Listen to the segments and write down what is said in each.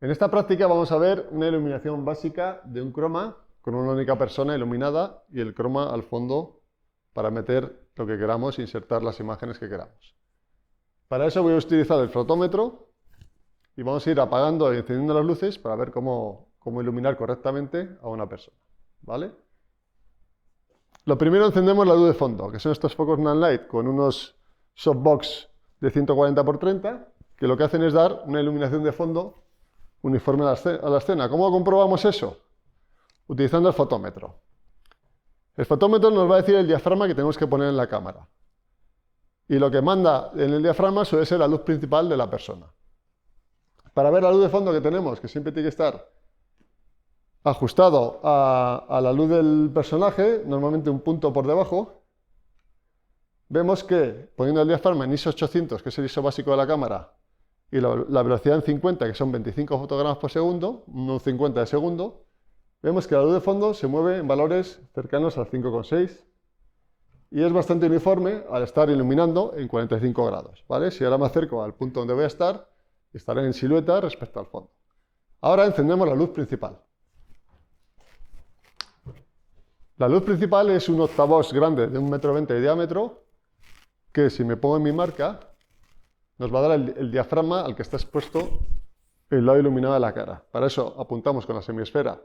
En esta práctica vamos a ver una iluminación básica de un croma con una única persona iluminada y el croma al fondo para meter lo que queramos e insertar las imágenes que queramos. Para eso voy a utilizar el fotómetro y vamos a ir apagando y encendiendo las luces para ver cómo iluminar correctamente a una persona, ¿vale? Lo primero, encendemos la luz de fondo, que son estos focos Nanlite con unos softbox de 140 x 30, que lo que hacen es dar una iluminación de fondo uniforme a la escena. ¿Cómo comprobamos eso? Utilizando el fotómetro. El fotómetro nos va a decir el diafragma que tenemos que poner en la cámara. Y lo que manda en el diafragma suele ser la luz principal de la persona. Para ver la luz de fondo que tenemos, que siempre tiene que estar ajustado a la luz del personaje, normalmente un punto por debajo, vemos que poniendo el diafragma en ISO 800, que es el ISO básico de la cámara, y la velocidad en 50, que son 25 fotogramas por segundo, no 50 de segundo, vemos que la luz de fondo se mueve en valores cercanos al 5,6 y es bastante uniforme al estar iluminando en 45 grados, ¿vale? Si ahora me acerco al punto donde voy a estar, estaré en silueta respecto al fondo. Ahora encendemos la luz principal. La luz principal es un octavox grande de 1,20 m de diámetro que, si me pongo en mi marca, nos va a dar el diafragma al que está expuesto el lado iluminado de la cara. Para eso apuntamos con la semiesfera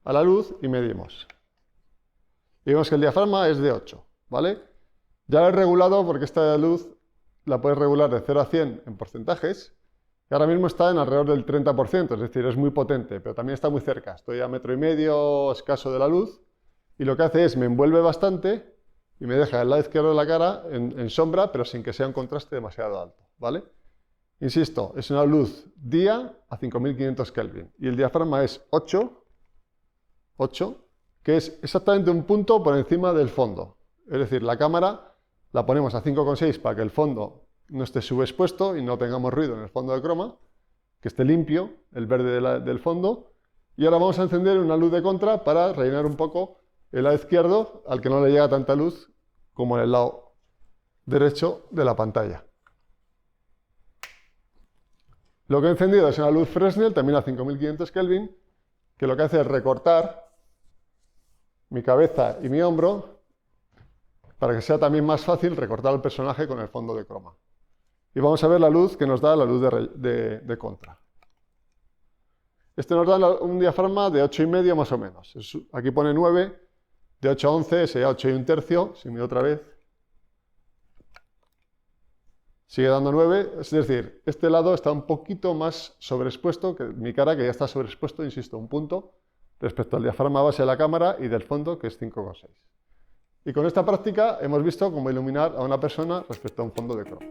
a la luz y medimos. Y vemos que el diafragma es de 8, ¿vale? Ya lo he regulado porque esta luz la puedes regular de 0 a 100 en porcentajes y ahora mismo está en alrededor del 30%, es decir, es muy potente, pero también está muy cerca. Estoy a 1,5 m escaso de la luz y lo que hace es me envuelve bastante y me deja el lado izquierdo de la cara en sombra, pero sin que sea un contraste demasiado alto, ¿vale? Insisto, es una luz día a 5500 Kelvin y el diafragma es 8, que es exactamente un punto por encima del fondo. Es decir, la cámara la ponemos a 5,6 para que el fondo no esté subexpuesto y no tengamos ruido en el fondo de croma, que esté limpio el verde del fondo. Y ahora vamos a encender una luz de contra para rellenar un poco el lado izquierdo al que no le llega tanta luz como en el lado derecho de la pantalla. Lo que he encendido es una luz Fresnel, también a 5500 Kelvin, que lo que hace es recortar mi cabeza y mi hombro para que sea también más fácil recortar el personaje con el fondo de croma. Y vamos a ver la luz que nos da la luz de contra. Este nos da un diafragma de 8,5 más o menos. Aquí pone 9, de 8 a 11 sería 8 1/3, si miro otra vez. Sigue dando 9, es decir, este lado está un poquito más sobreexpuesto que mi cara, que ya está sobreexpuesto, insisto, un punto respecto al diafragma base de la cámara y del fondo, que es 5,6. Y con esta práctica hemos visto cómo iluminar a una persona respecto a un fondo de croma.